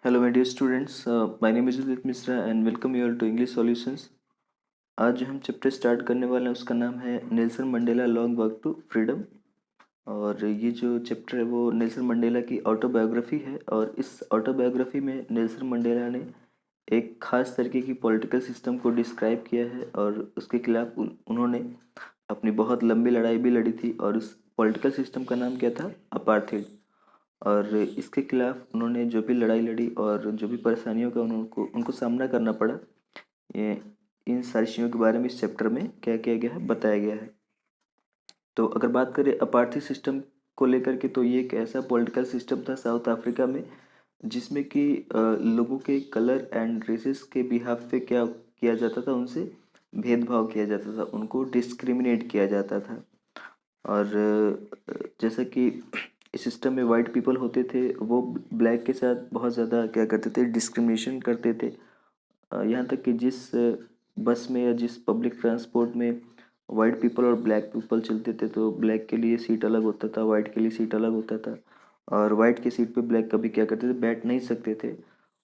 Hello, my dear students. My name is Udit Misra and welcome you all to English Solutions. आज जो हम chapter start करने वाले हैं उसका नाम है Nelson Mandela long walk to freedom. और ये जो चैप्टर है वो नेल्सन मंडेला की ऑटोबायोग्राफी है। और इस ऑटोबायोग्राफी में नेल्सन मंडेला ने एक खास तरीके की पॉलिटिकल सिस्टम को डिस्क्राइब किया है और उसके खिलाफ उन्होंने अपनी बहुत लंबी लड़ाई भी लड़ी थी। और उस पॉलिटिकल सिस्टम का नाम क्या था? अपार्थाइड। और इसके खिलाफ उन्होंने जो भी लड़ाई लड़ी और जो भी परेशानियों का उनको उनको सामना करना पड़ा, ये इन सारी चीज़ों के बारे में इस चैप्टर में क्या किया गया है, बताया गया है। तो अगर बात करें अपार्थाइड सिस्टम को लेकर के, तो ये एक ऐसा पॉलिटिकल सिस्टम था साउथ अफ्रीका में जिसमें कि लोगों के कलर एंड रेसेस के बिहाफ पे क्या किया जाता था, उनसे भेदभाव किया जाता था, उनको डिस्क्रिमिनेट किया जाता था। और जैसा कि इस सिस्टम में वाइट पीपल होते थे, वो ब्लैक के साथ बहुत ज़्यादा क्या करते थे, डिस्क्रिमिनेशन करते थे। यहाँ तक कि जिस बस में या जिस पब्लिक ट्रांसपोर्ट में वाइट पीपल और ब्लैक पीपल चलते थे, तो ब्लैक के लिए सीट अलग होता था, वाइट के लिए सीट अलग होता था। और वाइट की सीट पे ब्लैक कभी क्या करते थे, बैठ नहीं सकते थे।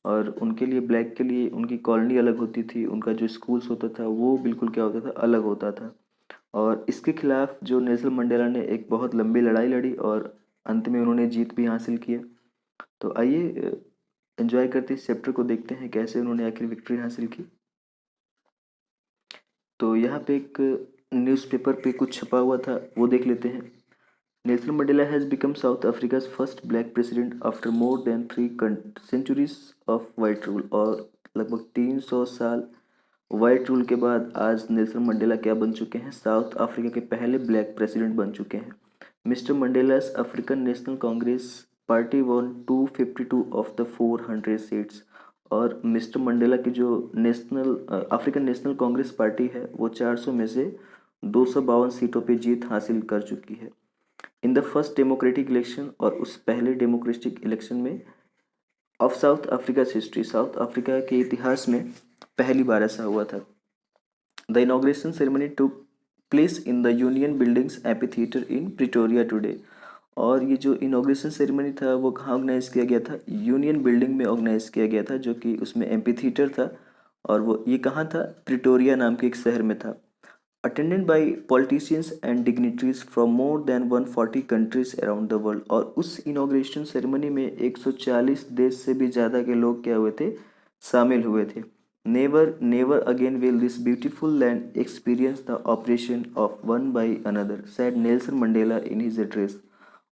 और उनके लिए, ब्लैक के लिए उनकी कॉलोनी अलग होती थी, उनका जो स्कूल्स होता था वो बिल्कुल क्या होता था, अलग होता था। और इसके खिलाफ जो नेल्सन मंडेला ने एक बहुत लंबी लड़ाई लड़ी और अंत में उन्होंने जीत भी हासिल की। तो आइए एंजॉय करते इस चैप्टर को, देखते हैं कैसे उन्होंने आखिर विक्ट्री हासिल की। तो यहाँ पे एक न्यूज़पेपर पे कुछ छपा हुआ था, वो देख लेते हैं। Nelson Mandela has become South Africa's first black president after more than 3 centuries of white rule. और लगभग 300 साल वाइट रूल के बाद आज नेल्सन मंडेला क्या बन चुके हैं? साउथ अफ्रीका के पहले ब्लैक प्रेसिडेंट बन चुके हैं। Mister Mandela's African National Congress party won 252 of the 400 seats. और मिस्टर मंडेला की जो National African National Congress party है वो 400 में से 252 सीटों पे जीत हासिल कर चुकी है। In the first democratic election, और उस पहले डेमोक्रेटिक इलेक्शन में of south Africa history, south Africa के इतिहास में पहली बार ऐसा हुआ था। The inauguration ceremony took place in the union buildings amphitheatre in Pretoria today. और ये जो इनॉग्रेशन सेरेमनी था वो कहाँ ऑर्गेनाइज किया गया था? यूनियन बिल्डिंग में ऑर्गेनाइज किया गया था, जो कि उसमें एम्फीथिएटर था। और वो ये कहाँ था? प्रिटोरिया नाम के एक शहर में था। Attended by politicians and dignitaries from more than 140 countries around the world. और उस इनॉग्रेशन सेरेमनी में 140 देश से भी ज़्यादा के लोग क्या हुए थे, शामिल हुए थे। Never never again will this beautiful land experience the oppression of one by another, sad Nelson Mandela in his address.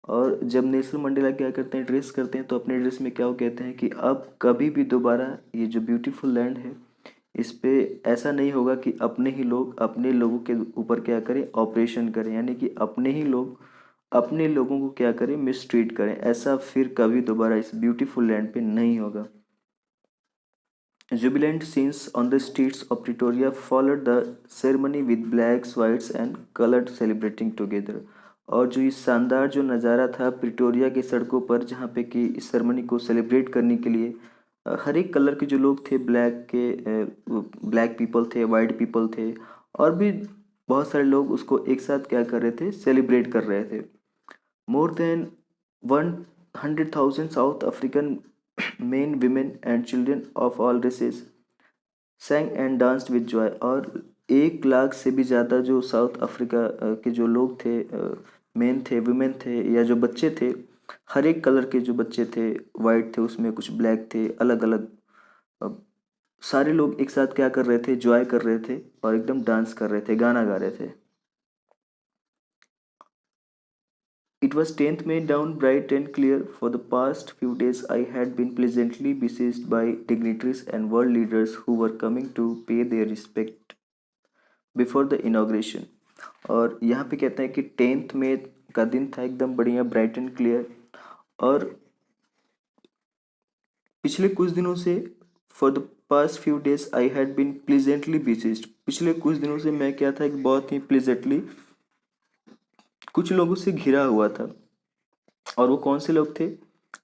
और जब नेल्सन मंडेला क्या करते हैं, ड्रेस करते हैं, तो अपने ड्रेस में क्या वो कहते हैं कि अब कभी भी दोबारा ये जो ब्यूटीफुल लैंड है इस पे ऐसा नहीं होगा कि अपने ही लोग अपने लोगों के ऊपर क्या करें, ऑपरेशन करें, यानी कि अपने ही लोग अपने लोगों को क्या करें, मिसट्रीट करें। ऐसा फिर कभी दोबारा इस ब्यूटीफुल लैंड पे नहीं होगा। Jubilant scenes on the streets of Pretoria followed the ceremony with blacks, whites and colored celebrating together। और जो ये शानदार जो नज़ारा था प्रिटोरिया की सड़कों पर, जहाँ पे कि इस सेरेमनी को सेलिब्रेट करने के लिए हर एक कलर के जो लोग थे, ब्लैक पीपल थे, वाइट पीपल थे, और भी बहुत सारे लोग उसको एक साथ क्या कर रहे थे, सेलिब्रेट कर रहे थे। More than 100,000 South African men, women, and children of all races sang and danced with joy। और 1 लाख से भी ज़्यादा जो साउथ अफ्रीका के जो लोग थे, मेन थे, वुमेन थे, या जो बच्चे थे, हर एक कलर के जो बच्चे थे, वाइट थे उसमें, कुछ ब्लैक थे, अलग अलग सारे लोग एक साथ क्या कर रहे थे, जॉय कर रहे थे और एकदम डांस कर रहे थे, गाना गा रहे थे। It was 10th May, dawn bright and clear. For the past few days, I had been pleasantly besieged by dignitaries and world leaders who were coming to pay their respect before the inauguration। और यहाँ पे कहते हैं कि 10th May का दिन था, एकदम बढ़िया ब्राइट एंड क्लियर। और पिछले कुछ दिनों से, for the past few days I had been pleasantly besieged, पिछले कुछ दिनों से मैं क्या था, एक बहुत ही प्लीजेंटली कुछ लोगों से घिरा हुआ था। और वो कौन से लोग थे?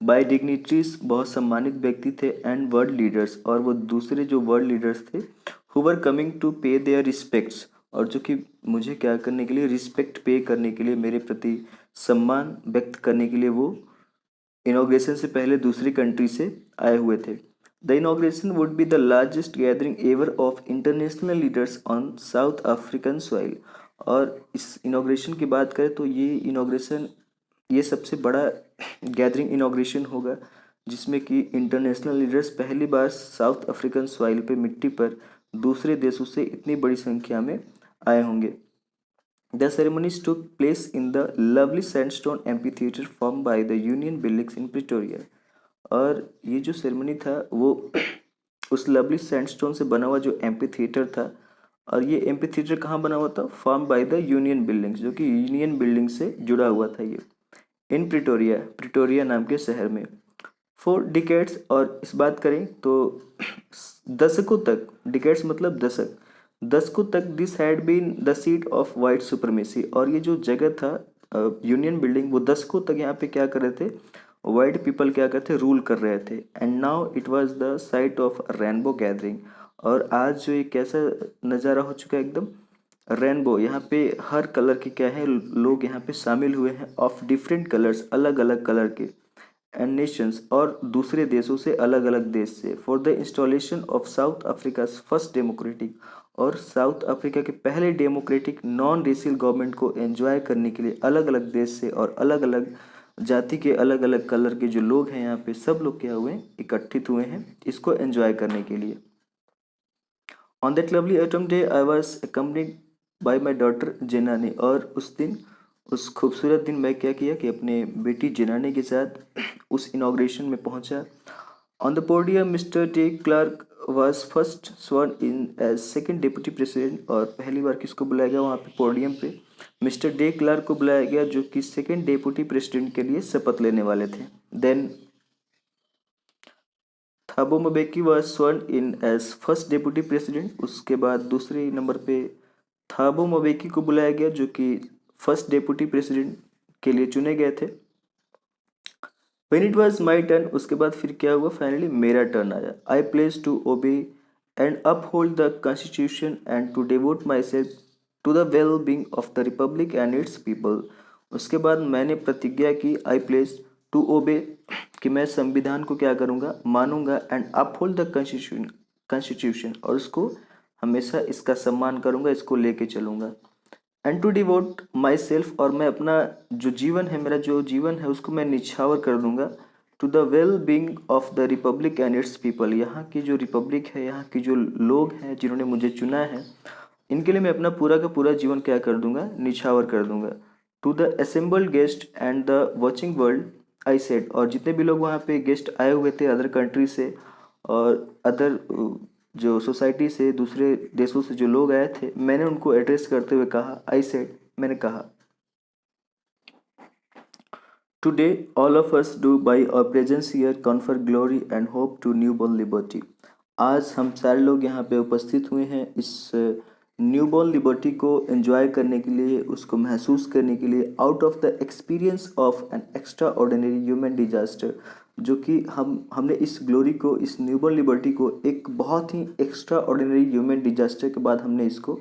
बाय डिग्निटरीज, बहुत सम्मानित व्यक्ति थे, एंड वर्ल्ड लीडर्स, और वो दूसरे जो वर्ल्ड लीडर्स थे, हु वर कमिंग टू पे देयर रिस्पेक्ट्स, और जो कि मुझे क्या करने के लिए, रिस्पेक्ट पे करने के लिए, मेरे प्रति सम्मान व्यक्त करने के लिए वो इनॉग्रेशन से पहले दूसरी कंट्री से आए हुए थे। The inauguration would be the largest gathering ever of international leaders on south African soil. और इस इनॉग्रेशन की बात करें तो ये सबसे बड़ा गैदरिंग इनॉग्रेशन होगा जिसमें कि इंटरनेशनल लीडर्स पहली बार साउथ अफ्रीकन सॉइल पे मिट्टी पर दूसरे देशों से इतनी बड़ी संख्या में आए होंगे। The ceremonies took place in the lovely sandstone amphitheater formed by the Union Buildings in Pretoria। और ये जो सेरेमनी था वो उस लवली सैंडस्टोन से बना हुआ जो एम्पी थिएटर था। और ये एम्पी थिएटर कहाँ बना हुआ था? Form by the union buildings, जो कि यूनियन बिल्डिंग से जुड़ा हुआ था ये, इन प्रिटोरिया, प्रिटोरिया नाम के शहर में। फॉर डिकेड्स, और इस बात करें तो दशकों तक, डिकेड्स मतलब दशक, दशकों तक this had been the seat of white supremacy. और ये जो जगह था यूनियन बिल्डिंग, वो दशकों तक यहाँ पे क्या कर रहे थे? वाइट पीपल क्या करते, रूल कर रहे थे। And now it was the site of rainbow gathering. और आज जो ये कैसा नज़ारा हो चुका है, एकदम रेनबो। यहाँ पे हर कलर के क्या है, लोग यहाँ पे शामिल हुए हैं, ऑफ डिफरेंट कलर्स, अलग अलग कलर के, एंड नेशंस, और दूसरे देशों से, अलग अलग देश से, for the installation of south Africa first democratic, और साउथ अफ्रीका के पहले डेमोक्रेटिक नॉन रेशियल गवर्नमेंट को एंजॉय करने के लिए अलग अलग देश से और अलग अलग जाति के, अलग अलग कलर के जो लोग हैं यहाँ पे, सब लोग क्या हुए, एकत्रित हुए हैं इसको एंजॉय करने के लिए। On that lovely autumn day I was accompanied by my daughter Janani. और उस दिन, उस खूबसूरत दिन मैं क्या किया कि अपने बेटी जेनानी के साथ उस इनाग्रेशन में पहुंचा। On the podium mister de Klerk was first sworn in as second deputy president. और पहली बार किसको बुलाया गया वहाँ पे पोडियम पे? मिस्टर डे क्लार्क को बुलाया गया, जो कि सेकेंड डिप्टी प्रेसिडेंट के लिए शपथ लेने वाले थे। Then Thabo mbeki was sworn in as first deputy president. उसके बाद दूसरे नंबर पे थाबो mbeki को बुलाया गया, जो कि फर्स्ट डेप्यूटी प्रेसिडेंट के लिए चुने गए थे। When it was my turn, उसके बाद फिर क्या हुआ? फाइनली मेरा टर्न आया। I pledged to obey and uphold the constitution and to devote myself to the well-being of the republic and its people। उसके बाद मैंने प्रतिज्ञा की, I pledged to obey, कि मैं संविधान को क्या करूँगा? मानूंगा, and uphold the constitution, और उसको हमेशा इसका सम्मान करूँगा, इसको लेके चलूँगा। And to devote myself, और मैं अपना जो जीवन है, मेरा जो जीवन है उसको मैं निछावर कर दूंगा, to the well being of the republic and its people. यहाँ की जो रिपब्लिक है, यहाँ की जो लोग हैं जिन्होंने मुझे चुना है, इनके लिए मैं अपना पूरा का पूरा जीवन क्या कर दूंगा? निछावर कर दूंगा। To the assembled guest and the watching world I said, और जितने भी लोग वहाँ पे गेस्ट आए हुए थे अदर कंट्री से और अदर जो सोसाइटी से, दूसरे देशों से जो लोग आए थे, मैंने उनको एड्रेस करते हुए कहा, आई सेड, मैंने कहा, today all of us do by our presence here confer glory and hope to newborn liberty. आज हम सारे लोग यहाँ पे उपस्थित हुए हैं इस न्यू बॉर्न लिबर्टी को एंजॉय करने के लिए, उसको महसूस करने के लिए, out of the experience of an extra ordinary human disaster. जो कि हमने इस ग्लोरी को, इस न्यू बॉर्न लिबर्टी को एक बहुत ही एक्स्ट्रा ऑर्डिनरी ह्यूमन डिजास्टर के बाद हमने इसको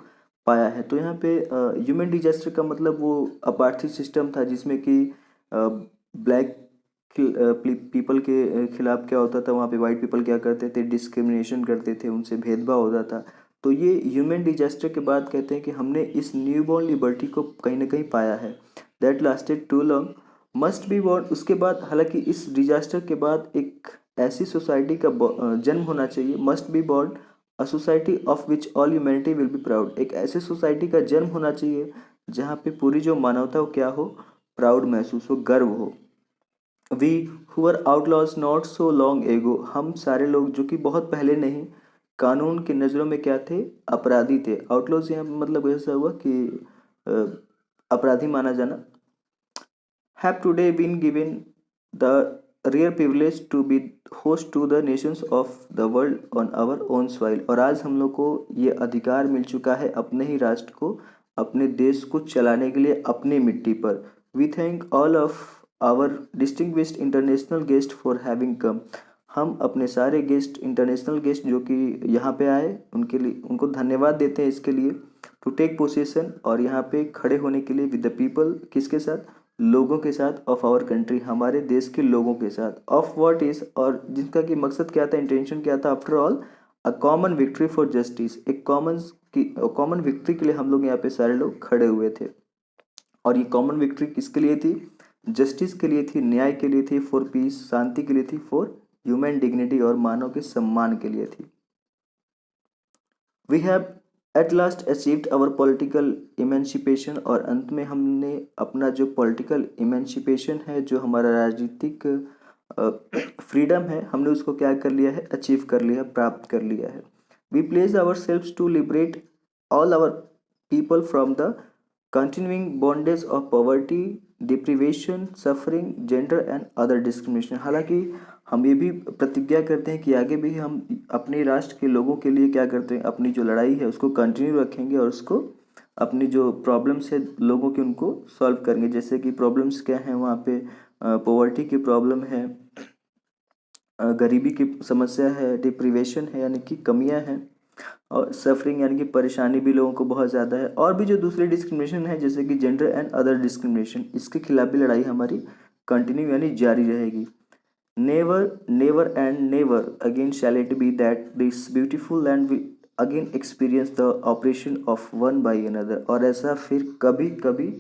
पाया है। तो यहाँ पे ह्यूमन डिजास्टर का मतलब वो अपार्थिव सिस्टम था जिसमें कि ब्लैक पीपल के खिलाफ क्या होता था, वहाँ पे वाइट पीपल क्या करते थे? डिस्क्रिमिनेशन करते थे, उनसे भेदभाव होता था। तो ये ह्यूमन डिजास्टर के बाद कहते हैं कि हमने इस न्यू बॉर्न लिबर्टी को कहीं ना कहीं पाया है। That lasted too long must be born. उसके बाद, हालांकि इस डिजास्टर के बाद एक ऐसी सोसाइटी का जन्म होना चाहिए, must be born a society of which all humanity will be proud. एक ऐसी सोसाइटी का जन्म होना चाहिए जहाँ पे पूरी जो मानवता हो क्या हो? प्राउड महसूस हो, गर्व हो। We who are outlaws not so long ago, हम सारे लोग जो कि बहुत पहले नहीं, कानून की नज़रों में क्या थे? अपराधी थे। आउटलॉज यहाँ मतलब ऐसा हुआ कि अपराधी माना जाना। Have today been given the rare privilege to be host to the nations of the world on our own soil. और आज हम लोग को ये अधिकार मिल चुका है अपने ही राष्ट्र को, अपने देश को चलाने के लिए अपनी मिट्टी पर। We thank all of our distinguished international guest for having come. हम अपने सारे गेस्ट, इंटरनेशनल गेस्ट जो कि यहाँ पे आए, उनके लिए, उनको धन्यवाद देते हैं इसके लिए। टू टेक पोसेशन, और यहाँ पे खड़े होने के लिए, विद द पीपल, किसके साथ? लोगों के साथ, ऑफ आवर कंट्री, हमारे देश के लोगों के साथ, ऑफ व्हाट इज, और जिसका कि मकसद क्या था, इंटेंशन क्या था, after all a common victory for justice, एक कॉमन विक्ट्री के लिए हम लोग यहाँ पे सारे लोग खड़े हुए थे। और ये कॉमन विक्ट्री किसके लिए थी? जस्टिस के लिए थी, न्याय के लिए थी, फॉर पीस, शांति के लिए थी, फॉर ह्यूमन डिग्निटी, और मानव के सम्मान के लिए थी। We have at last achieved our political emancipation, और अंत में हमने अपना जो पॉलिटिकल इमेंसिपेशन है, जो हमारा राजनीतिक फ्रीडम है, हमने उसको क्या कर लिया है? अचीव कर लिया, प्राप्त कर लिया है। We place ourselves to liberate all our people from the continuing bondage of poverty, deprivation, suffering, gender and other discrimination. हालांकि हम ये भी प्रतिज्ञा करते हैं कि आगे भी हम अपने राष्ट्र के लोगों के लिए क्या करते हैं, अपनी जो लड़ाई है उसको कंटिन्यू रखेंगे, और उसको अपनी जो प्रॉब्लम्स है लोगों की, उनको सॉल्व करेंगे। जैसे कि प्रॉब्लम्स क्या हैं वहाँ पे? पॉवर्टी की प्रॉब्लम है, गरीबी की समस्या है, डिप्रीवेशन है यानी कि कमियां हैं, और सफरिंग यानी कि परेशानी भी लोगों को बहुत ज़्यादा है, और भी जो दूसरे डिस्क्रिमिनेशन है जैसे कि जेंडर एंड अदर डिस्क्रिमिनेशन, इसके खिलाफ भी लड़ाई हमारी कंटिन्यू यानी जारी रहेगी। Never never and never again shall it be that this beautiful land will again experience the oppression of one by another, और ऐसा फिर कभी कभी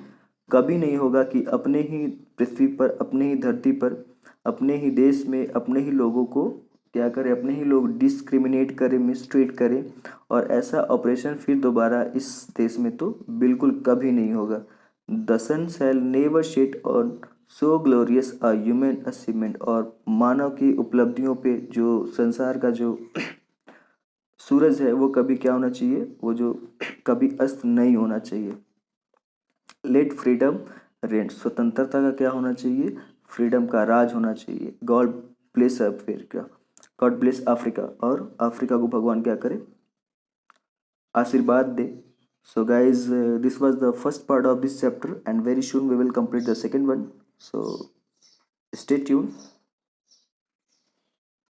कभी नहीं होगा कि अपने ही पृथ्वी पर, अपने ही धरती पर, अपने ही देश में, अपने ही लोगों को क्या करें, अपने ही लोग डिस्क्रिमिनेट करें, मिसट्रीट करें, और ऐसा ऑपरेशन फिर दोबारा इस देश में तो बिल्कुल कभी नहीं होगा। The sun shall never set on so glorious a human achievement, और मानव की उपलब्धियों पे जो संसार का जो सूरज है वो कभी क्या होना चाहिए, वो जो कभी अस्त नहीं होना चाहिए। लेट फ्रीडम रेंट, स्वतंत्रता का क्या होना चाहिए? फ्रीडम का राज होना चाहिए। God bless Africa, God bless Africa, और अफ्रीका को भगवान क्या करे? आशीर्वाद दे। So guys, this was the first part of this chapter, and very soon we will complete the second one, so stay tuned.